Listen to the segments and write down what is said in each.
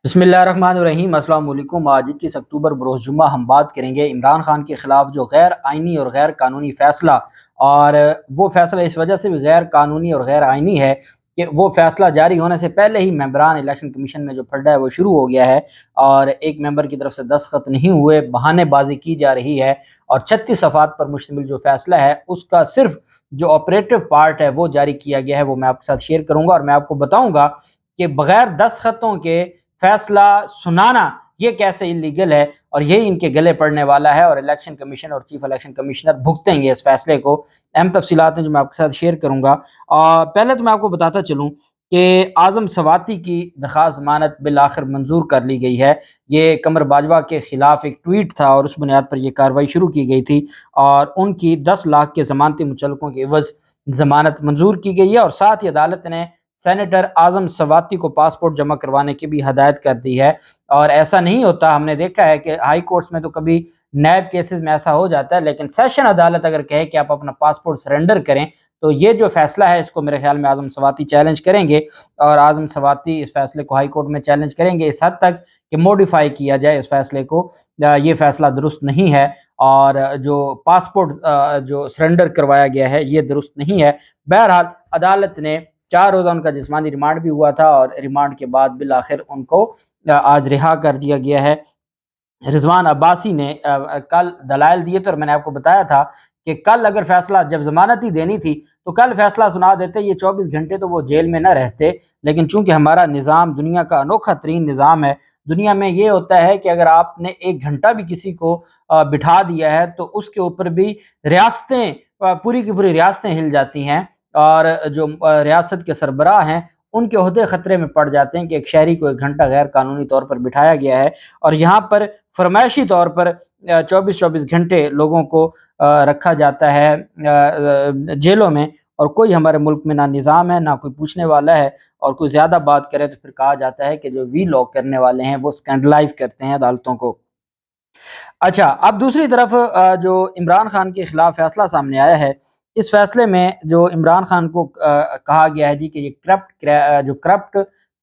बिस्मिल्लाहिर्रहमानिर्रहीम। अस्सलाम वालेकुम। आज 21 अक्टूबर बरोज़ जुम्मा हम बात करेंगे इमरान खान के ख़िलाफ़ जो गैर आइनी और गैर कानूनी फ़ैसला, और वो फ़ैसला इस वजह से भी गैर कानूनी और गैर आइनी है कि वो फ़ैसला जारी होने से पहले ही मेंबरान इलेक्शन कमीशन में जो फड्डा है वो शुरू हो गया है, और एक मेंबर की तरफ से दस्तखत नहीं हुए, बहानेबाजी की जा रही है। और 36 सफ़हात पर मुश्तमिल जो फ़ैसला है उसका सिर्फ जो ऑपरेटिव पार्ट है वो जारी किया गया है, वो मैं आपके साथ शेयर करूँगा। और मैं आपको बताऊँगा कि बग़ैर दस्तखतों के फैसला सुनाना ये कैसे इलीगल है, और यही इनके गले पड़ने वाला है, और इलेक्शन कमीशन और चीफ इलेक्शन कमिश्नर भुगतेंगे इस फैसले को। अहम तफसीलात हैं जो मैं आपके साथ शेयर करूँगा। पहले तो मैं आपको बताता चलूँ कि आज़म सवाती की दरख्वास्त ज़मानत बिल आखिर मंजूर कर ली गई है। ये कमर बाजवा के खिलाफ एक ट्वीट था और उस बुनियाद पर यह कार्रवाई शुरू की गई थी, और उनकी 10 लाख के ज़मानती मुचलकों के एवज़ ज़मानत मंजूर की गई है। और साथ ही अदालत ने सेनेटर आज़म सवाती को पासपोर्ट जमा करवाने की भी हदायत कर दी है। और ऐसा नहीं होता, हमने देखा है कि हाई कोर्ट्स में तो कभी नैब केसेस में ऐसा हो जाता है, लेकिन सेशन अदालत अगर कहे कि आप अपना पासपोर्ट सरेंडर करें, तो ये जो फैसला है इसको मेरे ख्याल में आज़म सवाती चैलेंज करेंगे, और आज़म सवाती इस फैसले को हाई कोर्ट में चैलेंज करेंगे इस हद तक कि मॉडिफाई किया जाए इस फैसले को। ये फैसला दुरुस्त नहीं है, और जो पासपोर्ट जो सरेंडर करवाया गया है ये दुरुस्त नहीं है। बहरहाल अदालत ने 4 रोज़ा उनका जिस्मानी रिमांड भी हुआ था, और रिमांड के बाद बिल आखिर उनको आज रिहा कर दिया गया है। रिजवान अब्बासी ने कल दलाइल दिए थे, और मैंने आपको बताया था कि कल अगर फैसला, जब जमानत ही देनी थी तो कल फैसला सुना देते, ये 24 घंटे तो वो जेल में न रहते। लेकिन चूंकि हमारा निज़ाम दुनिया का अनोखा तरीन निज़ाम है, दुनिया में ये होता है कि अगर आपने 1 घंटा भी किसी को बिठा दिया है तो उसके ऊपर भी रियासतें, पूरी की पूरी रियासतें हिल जाती हैं, और जो रियासत के सरबराह हैं उनके ओहदे खतरे में पड़ जाते हैं कि एक शहरी को 1 घंटा गैर कानूनी तौर पर बिठाया गया है, और यहाँ पर फरमाइशी तौर पर 24-24 घंटे लोगों को रखा जाता है जेलों में। और कोई हमारे मुल्क में ना निज़ाम है, ना कोई पूछने वाला है, और कोई ज़्यादा बात करे तो फिर कहा जाता है कि जो वी लॉक करने वाले हैं वो स्कैंडलाइज करते हैं अदालतों को। अच्छा, अब दूसरी तरफ जो इमरान खान के खिलाफ फैसला सामने आया है, इस फैसले में जो इमरान खान को कहा गया है जी कि ये करप्ट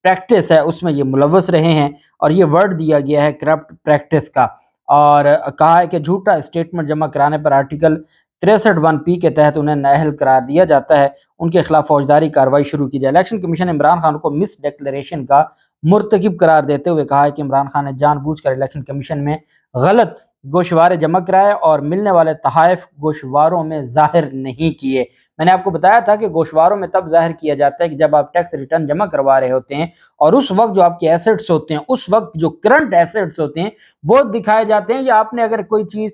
प्रैक्टिस है उसमें ये मुलव्वस रहे हैं, और ये वर्ड दिया गया है करप्ट प्रैक्टिस का। और कहा है कि झूठा स्टेटमेंट जमा कराने पर आर्टिकल 63(1)(p) के तहत उन्हें नाअहल करार दिया जाता है, उनके खिलाफ फौजदारी कार्रवाई शुरू की जाए। इलेक्शन कमीशन ने इमरान खान को मिस डिक्लेरेशन का मुर्तकिब करार देते हुए कहा है कि इमरान खान ने जानबूझकर इलेक्शन कमीशन में गलत गोशवारे जमा कराए और मिलने वाले तहाइफ गोशवारों में जाहिर नहीं किए। मैंने आपको बताया था कि गोशवारों में तब जाहिर किया जाता है कि जब आप टैक्स रिटर्न जमा करवा रहे होते हैं, और उस वक्त जो आपके एसेट्स होते हैं, उस वक्त जो करंट एसेट्स होते हैं वो दिखाए जाते हैं। या आपने अगर कोई चीज़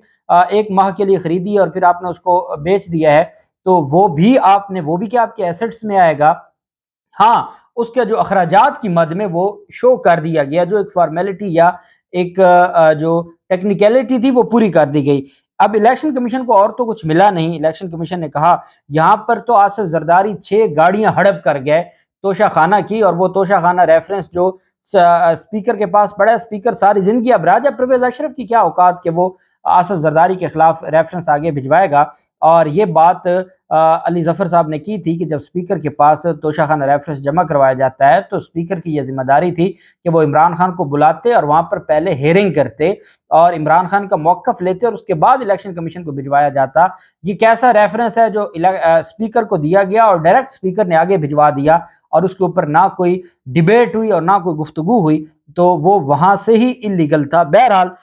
1 माह के लिए खरीदी है और फिर आपने उसको बेच दिया है, तो वो भी क्या आपके एसेट्स में आएगा। हाँ, उसके जो अखराजात की मद में वो शो कर दिया गया, जो एक फॉर्मेलिटी या एक जो टेक्निकलिटी थी वो पूरी कर दी गई। अब इलेक्शन कमीशन को और तो कुछ मिला नहीं। इलेक्शन कमीशन ने कहा यहाँ पर तो आसिफ जरदारी 6 गाड़ियां हड़प कर गए तोशा खाना की, और वो तोशा खाना रेफरेंस जो स्पीकर के पास पड़ा है, स्पीकर सारी जिंदगी, अब राजा परवेज अशरफ की क्या औकात कि वो आसिफ जरदारी के खिलाफ रेफरेंस आगे भिजवाएगा। और ये बात अली जफर साहब ने की थी कि जब स्पीकर के पास तोशा खाना रेफरेंस जमा करवाया जाता है तो स्पीकर की यह जिम्मेदारी थी कि वो इमरान खान को बुलाते और वहां पर पहले हेयरिंग करते और इमरान खान का मौकफ लेते, और उसके बाद इलेक्शन कमीशन को भिजवाया जाता। ये कैसा रेफरेंस है जो स्पीकर को दिया गया और डायरेक्ट स्पीकर ने आगे भिजवा दिया, और उसके ऊपर ना कोई डिबेट हुई और ना कोई गुफ्तगू हुई, तो वो वहां से ही इलीगल था। बहरहाल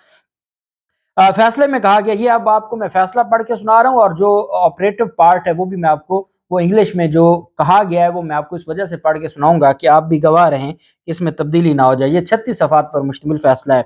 फैसले में कहा गया, ये अब आपको मैं फैसला पढ़ के सुना रहा हूँ, और जो ऑपरेटिव पार्ट है वो भी मैं आपको, वो इंग्लिश में जो कहा गया है वो मैं आपको इस वजह से पढ़ के सुनाऊंगा कि आप भी गवाह रहें कि इसमें तब्दीली ना हो जाए। ये 36 सफ़हात पर मुश्तमिल फैसला है।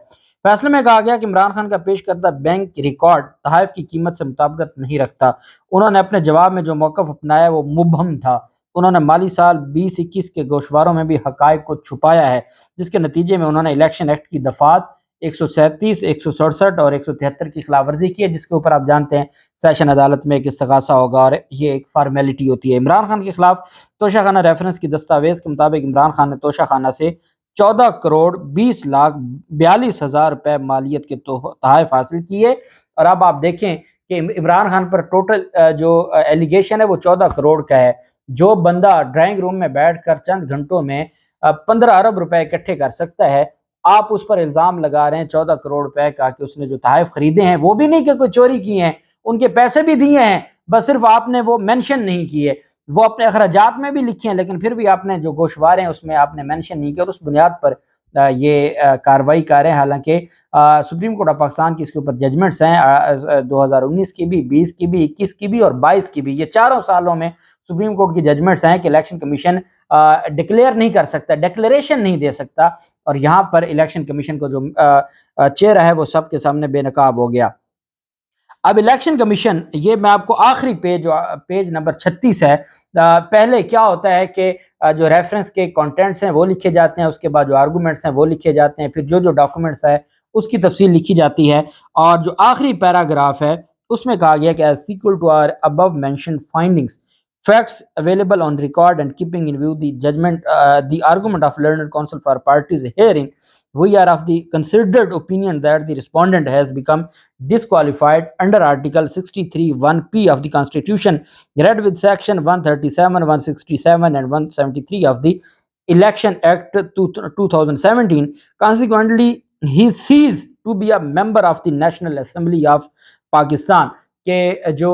फैसले में कहा गया कि इमरान खान का पेश करदा बैंक रिकॉर्ड तहाइफ की कीमत से मुताबिकत नहीं रखता। उन्होंने अपने जवाब में जो मौक़िफ़ अपनाया वो मुबहम था। उन्होंने माली साल 20-21 के गोशवारों में भी हक़ाइक़ को छुपाया है, जिसके नतीजे में उन्होंने इलेक्शन एक्ट की दफ़ात 137, 167 और 173 की खिलाफ वर्जी की है, जिसके ऊपर आप जानते हैं सेशन अदालत में एक इस्तग़ासा होगा, और ये एक फार्मेलिटी होती है। इमरान खान के खिलाफ तोशा खाना रेफरेंस की दस्तावेज के मुताबिक इमरान खान ने तोशा खाना से 14 करोड़ 20 लाख 42 हज़ार रुपए मालियत के तोहफ़ हासिल किए। और अब आप देखें कि इमरान खान पर टोटल जो एलिगेशन है वो 14 करोड़ का है। जो बंदा ड्राइंग रूम में बैठ कर चंद घंटों में 15 अरब रुपए इकट्ठे कर सकता है, آپ اس پر الزام لگا رہے ہیں 14 کروڑ روپے کا کہ اس نے جو تحائف خریدے ہیں وہ بھی نہیں کہ کوئی چوری کی ہیں، ان کے پیسے بھی دیے ہیں، بس صرف آپ نے وہ مینشن نہیں کیے، وہ اپنے اخراجات میں بھی لکھے ہیں لیکن پھر بھی آپ نے جو گوشوارے ہیں اس میں آپ نے مینشن نہیں کیا، اور اس بنیاد پر یہ کارروائی کر رہے ہیں۔ حالانکہ سپریم کورٹ آف پاکستان کی اس کے اوپر ججمنٹس ہیں 2019 کی بھی، 20 کی بھی، 21 کی بھی اور 22 کی بھی، یہ چاروں سالوں میں سپریم کورٹ کی ججمنٹس ہیں کہ الیکشن کمیشن ڈکلیئر نہیں کر سکتا، ڈکلیریشن نہیں دے سکتا، اور یہاں پر الیکشن کمیشن کو جو چہرہ ہے وہ سب کے سامنے بے نقاب ہو گیا۔ اب الیکشن کمیشن، یہ میں آپ کو آخری پیج نمبر 36 ہے، پہلے کیا ہوتا ہے کہ جو ریفرنس کے کانٹینٹس ہیں وہ لکھے جاتے ہیں، اس کے بعد جو آرگومنٹس ہیں وہ لکھے جاتے ہیں، پھر جو ڈاکومنٹس ہے اس کی تفصیل لکھی جاتی ہے، اور جو آخری پیراگراف ہے اس میں کہا گیا کہ as sequel to our above mentioned findings, facts available on record and keeping in view the judgment, the argument of learned counsel for parties hearing, we are of the considered opinion that the respondent has become disqualified under Article 63 1P of the Constitution, read with Section 137, 167 and 173 of the Election Act 2017. Consequently, he ceased to be a member of the National Assembly of Pakistan. کہ جو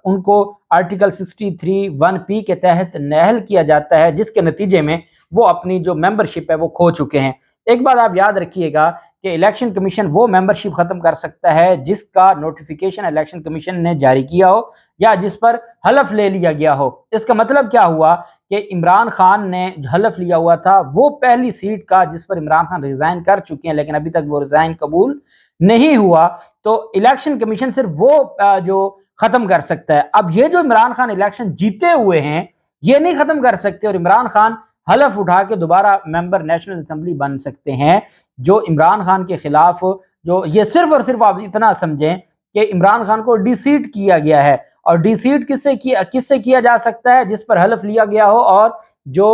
ان کو article 63 1P کے تحت نااہل کیا جاتا ہے، جس کے نتیجے میں وہ اپنی جو ممبرشپ ہے وہ کھو چکے ہیں۔ ایک بات آپ یاد رکھیے گا کہ الیکشن کمیشن وہ ممبرشپ ختم کر سکتا ہے جس کا نوٹیفیکیشن الیکشن کمیشن نے جاری کیا ہو یا جس پر حلف لے لیا گیا ہو۔ اس کا مطلب کیا ہوا کہ عمران خان نے جو حلف لیا ہوا تھا وہ پہلی سیٹ کا جس پر عمران خان ریزائن کر چکے ہیں لیکن ابھی تک وہ ریزائن قبول نہیں ہوا، تو الیکشن کمیشن صرف وہ جو ختم کر سکتا ہے۔ اب یہ جو عمران خان الیکشن جیتے ہوئے ہیں یہ نہیں ختم کر سکتے، اور عمران خان حلف اٹھا کے دوبارہ ممبر نیشنل اسمبلی بن سکتے ہیں۔ جو عمران خان کے خلاف جو یہ صرف اور صرف آپ اتنا سمجھیں کہ عمران خان کو ڈی سیٹ کیا گیا ہے، اور ڈی سیٹ کس سے کیا جا سکتا ہے؟ جس پر حلف لیا گیا ہو اور جو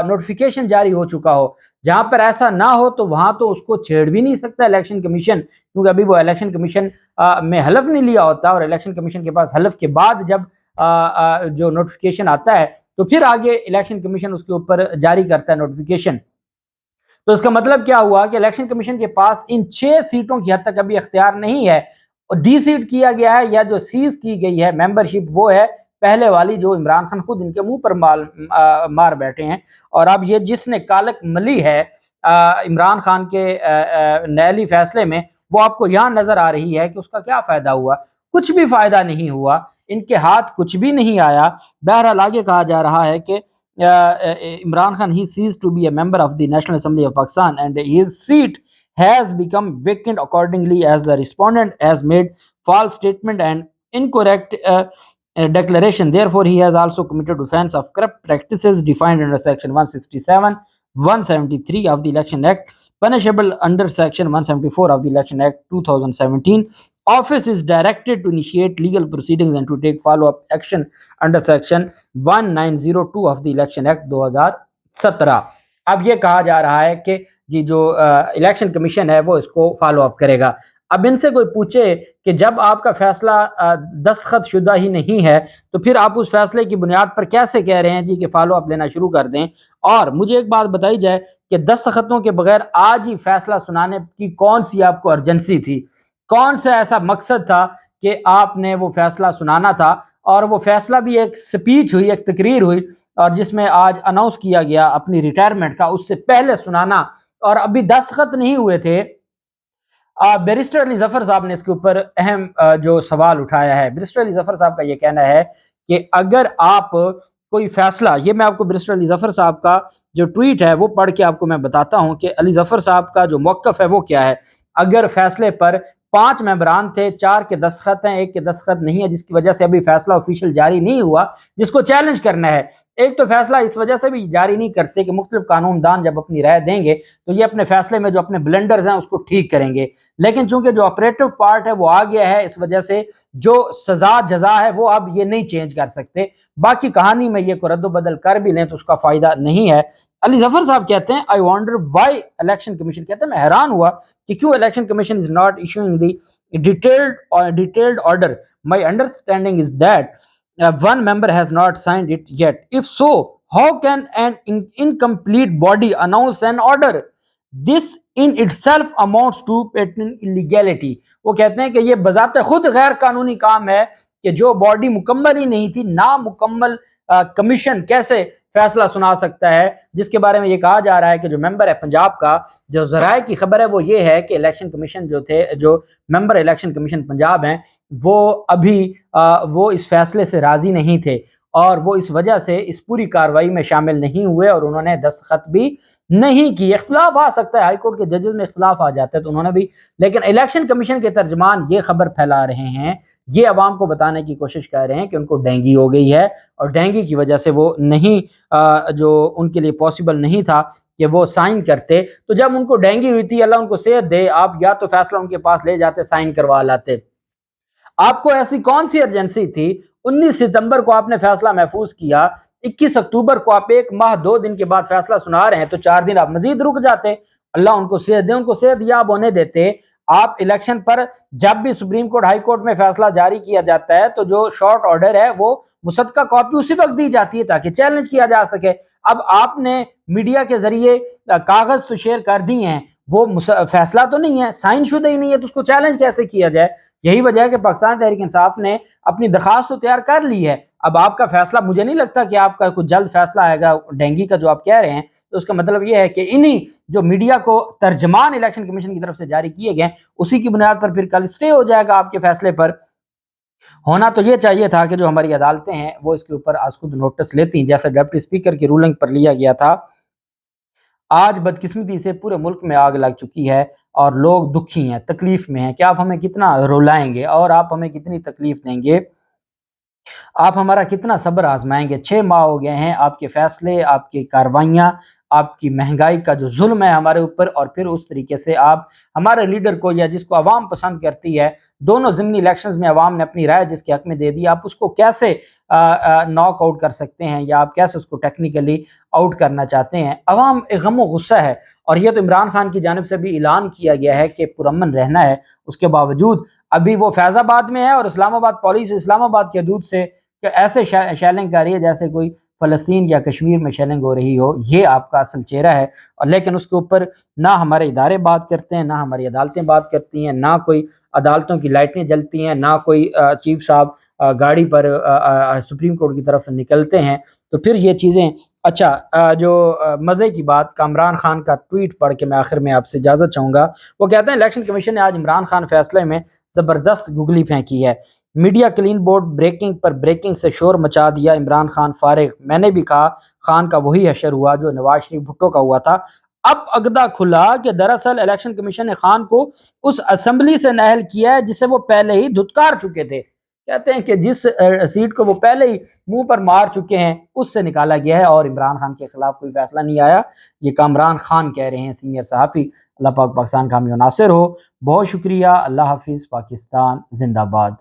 نوٹیفیکیشن جاری ہو چکا ہو۔ جہاں پر ایسا نہ ہو تو وہاں تو اس کو چھیڑ بھی نہیں سکتا الیکشن کمیشن، کیونکہ ابھی وہ الیکشن کمیشن میں حلف نہیں لیا ہوتا، اور الیکشن کمیشن کے پاس حلف کے بعد جب جو نوٹیفیکیشن آتا ہے تو پھر آگے الیکشن کمیشن اس کے اوپر جاری کرتا ہے نوٹیفیکیشن۔ تو اس کا مطلب کیا ہوا کہ الیکشن کمیشن کے پاس ان 6 سیٹوں کی حد تک ابھی اختیار نہیں ہے، اور ڈی سیٹ کیا گیا ہے یا جو سیز کی گئی ہے ممبرشپ وہ ہے پہلے والی جو عمران خان خود ان کے منہ پر مار بیٹھے ہیں۔ اور اب یہ جس نے کالک ملی ہے عمران خان کے نیلی فیصلے میں، وہ آپ کو یہاں نظر آ رہی ہے کہ اس کا کیا فائدہ ہوا؟ کچھ بھی فائدہ نہیں ہوا، ان کے ہاتھ کچھ بھی نہیں آیا۔ بہرحال آگے کہا جا رہا ہے کہ Imran Khan, he ceased to be a member of the National Assembly of Pakistan and his seat has become vacant accordingly as the respondent has made false statement and incorrect declaration. Therefore, he has also committed offense of corrupt practices defined under Section 167, 173 of the Election Act, punishable under Section 174 of the Election Act 2017. Office is directed to initiate legal proceedings and to take follow-up action under Section 1902 of the Election Act 2017. اب یہ کہا جا رہا ہے کہ یہ جو election commission ہے وہ اس کو فالو اپ کرے گا۔ اب ان سے کوئی پوچھے کہ جب آپ کا فیصلہ دستخط شدہ ہی نہیں ہے تو پھر آپ اس فیصلے کی بنیاد پر کیسے کہہ رہے ہیں جی کہ فالو اپ لینا شروع کر دیں؟ اور مجھے ایک بات بتائی جائے کہ دستخطوں کے بغیر آج ہی فیصلہ سنانے کی کون سی آپ کو ارجنسی تھی؟ کون سا ایسا مقصد تھا کہ آپ نے وہ فیصلہ سنانا تھا؟ اور وہ فیصلہ بھی ایک سپیچ ہوئی، ایک تقریر ہوئی، اور جس میں آج اناؤنس کیا گیا اپنی ریٹائرمنٹ کا، اس سے پہلے سنانا، اور ابھی دستخط نہیں ہوئے تھے۔ بیرسٹر علی ظفر صاحب نے اس کے اوپر اہم جو سوال اٹھایا ہے۔ بیرسٹر علی ظفر صاحب کا یہ کہنا ہے کہ اگر آپ کوئی فیصلہ، یہ میں آپ کو بیرسٹر علی ظفر صاحب کا جو ٹویٹ ہے وہ پڑھ کے آپ کو میں بتاتا ہوں کہ علی ظفر صاحب کا جو موقف ہے وہ کیا ہے۔ اگر فیصلے پر 5 ممبران تھے، 4 کے دستخط ہیں، 1 کے دستخط نہیں ہے، جس کی وجہ سے ابھی فیصلہ آفیشیل جاری نہیں ہوا، جس کو چیلنج کرنا ہے۔ ایک تو فیصلہ اس وجہ سے بھی جاری نہیں کرتے کہ مختلف قانون دان جب اپنی رائے دیں گے تو یہ اپنے فیصلے میں جو اپنے بلنڈرز ہیں اس کو ٹھیک کریں گے، لیکن چونکہ جو آپریٹو پارٹ ہے وہ آ گیا ہے، اس وجہ سے جو سزا جزا ہے وہ اب یہ نہیں چینج کر سکتے۔ باقی کہانی میں یہ کو رد و بدل کر بھی لیں تو اس کا فائدہ نہیں ہے۔ علی ظفر صاحب کہتے ہیں I wonder why election commission، کہتے ہیں میں حیران ہوا کہ کیوں election commission is not issuing the detailed order. My understanding is that one member has not signed it yet. If so, how can an incomplete body announce an order? This in itself amounts to patent illegality. वो कहते हैं कि ये बजाते खुद गैर कानूनी काम है कि जो बॉडी मुकम्मल ही नहीं थी, नामुकम्मल कमीशन कैसे फैसला सुना सकता है, जिसके बारे में ये कहा जा रहा है कि जो मेंबर है पंजाब का, जो ज़राए की खबर है वो ये है कि इलेक्शन कमीशन जो थे, जो मेंबर इलेक्शन कमीशन पंजाब हैं, वो अभी वो इस फैसले से राज़ी नहीं थे और वो इस वजह से इस पूरी कार्रवाई में शामिल नहीं हुए और उन्होंने दस्तखत भी नहीं की। इख्तिलाफ आ सकता है, हाई कोर्ट के जजेस में इख्तिलाफ आ जाता है तो उन्होंने भी, लेकिन इलेक्शन कमीशन के तर्जमान ये खबर फैला रहे हैं, ये अवाम को बताने की कोशिश कर रहे हैं कि उनको डेंगी हो गई है और डेंगी की वजह से वो नहीं जो उनके लिए पॉसिबल नहीं था कि वो साइन करते। तो जब उनको डेंगी हुई थी, अल्लाह उनको सेहत दे, आप या तो फैसला उनके पास ले जाते, साइन करवा लाते। आपको ऐसी कौन सी अर्जेंसी थी? 19 सितंबर को आपने फैसला महफूज किया, 21 अक्टूबर को आप 1 माह 2 दिन के बाद फैसला सुना रहे हैं, तो 4 दिन आप मजीद रुक जाते, अल्लाह उनको सेहत दे, उनको सेहत याब होने देते। आप इलेक्शन पर जब भी सुप्रीम कोर्ट हाई कोर्ट में फैसला जारी किया जाता है तो जो शॉर्ट ऑर्डर है वो मुसद्दका कॉपी उसी वक्त दी जाती है ताकि चैलेंज किया जा सके। अब आपने मीडिया के जरिए कागज तो शेयर कर दिए हैं, वो फैसला तो नहीं है, साइन शुदा ही नहीं है, तो उसको चैलेंज कैसे किया जाए? यही वजह है कि पाकिस्तान तहरीक इंसाफ ने अपनी दरखास्त तो तैयार कर ली है। अब आपका फैसला, मुझे नहीं लगता कि आपका कुछ जल्द फैसला आएगा डेंगी का जो आप कह रहे हैं, तो उसका मतलब ये है कि इन्हीं जो मीडिया को तर्जमान इलेक्शन कमीशन की तरफ से जारी किए गए उसी की बुनियाद पर फिर कल स्टे हो जाएगा आपके फैसले पर। होना तो ये चाहिए था कि जो हमारी अदालतें हैं वो इसके ऊपर आज खुद नोटिस लेती, जैसे डिप्टी स्पीकर की रूलिंग पर लिया गया था। आज बदकिस्मती से पूरे मुल्क में आग लग चुकी है और लोग दुखी हैं, तकलीफ में हैं कि आप हमें कितना रुलाएंगे और आप हमें कितनी तकलीफ देंगे, आप हमारा कितना सब्र आजमाएंगे। 6 माह हो गए हैं, आपके फैसले, आपकी कार्रवाइयाँ, आपकी महंगाई का जो जुल्म है हमारे ऊपर, और फिर उस तरीके से आप हमारे लीडर को, या जिसको आवाम पसंद करती है, दोनों ज़िमनी इलेक्शंस में आवाम ने अपनी राय जिसके हक में दे दी, आप उसको कैसे नॉक आउट कर सकते हैं, या आप कैसे उसको टेक्निकली आउट करना चाहते हैं? अवाम एक गम गुस्सा है, और ये तो इमरान खान की जानिब से भी ऐलान किया गया है कि पुरअमन रहना है। उसके बावजूद अभी वो फैज़ाबाद में है और इस्लामाबाद पुलिस इस्लामाबाद के हदूद से ऐसे शेलिंग कर रही है जैसे कोई फ़लस्तीन या कश्मीर में शेलिंग हो रही हो। ये आपका असल चेहरा है, और लेकिन उसके ऊपर ना हमारे इदारे बात करते हैं, ना हमारी अदालतें बात करती हैं, ना कोई अदालतों की लाइटें जलती हैं, ना कोई चीफ साहब गाड़ी पर सुप्रीम कोर्ट की तरफ निकलते हैं। तो फिर ये चीज़ें, अच्छा जो मज़े की बात, कामरान खान का ट्वीट पढ़ के मैं आखिर में आपसे इजाज़त चाहूँगा। वो कहते हैं इलेक्शन कमीशन ने आज इमरान खान फैसले में ज़बरदस्त गुगली फेंकी है। मीडिया क्लीन बोर्ड ब्रेकिंग पर ब्रेकिंग से शोर मचा दिया, इमरान खान फारिग। मैंने भी कहा खान का वही हशर हुआ जो नवाज शरीफ भुट्टो का हुआ था। अब अगदा खुला कि दरअसल इलेक्शन कमीशन ने खान को उस असेंबली से नाअहल किया है जिसे वो पहले ही धुतकार चुके थे। कहते हैं कि जिस सीट को वो पहले ही मुंह पर मार चुके हैं उससे निकाला गया है और इमरान खान के खिलाफ कोई फैसला नहीं आया। ये कामरान खान कह रहे हैं, सीनियर सहाफ़ी। अल्लाह पाक पाकिस्तान का हामी नासिर हो। बहुत शुक्रिया। अल्लाह हाफिज़। पाकिस्तान जिंदाबाद।